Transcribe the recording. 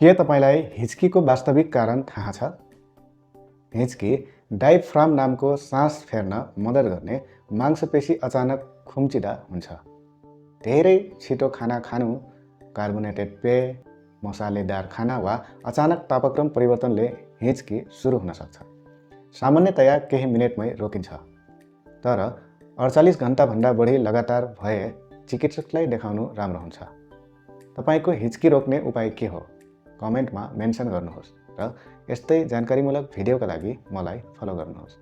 के तपाईलाई हिच्कीको वास्तविक कारण थाहा छ? हिच्की डायफ्राम नामको सास फेर्न मद्दत गर्ने मांसपेशी अचानक खुम्चिँदा हुन्छ। धेरै छिटो खाना खानु, कार्बोनेटेड पेय, मसालेदार खाना वा अचानक तापक्रम परिवर्तनले हिच्की सुरु हुन सक्छ। सामान्यतया केही मिनेटमै रोकिन्छ, तर 48 घण्टाभन्दा बढी लगातार भए चिकित्सकलाई देखाउनु राम्रो हुन्छ। तपाईको हिच्की रोक्ने उपाय के हो? कमेन्टमा मेन्सन गर्नुहोस् र यस्तै जानकारीमूलक भिडियोका लागि मलाई फलो गर्नुहोस्।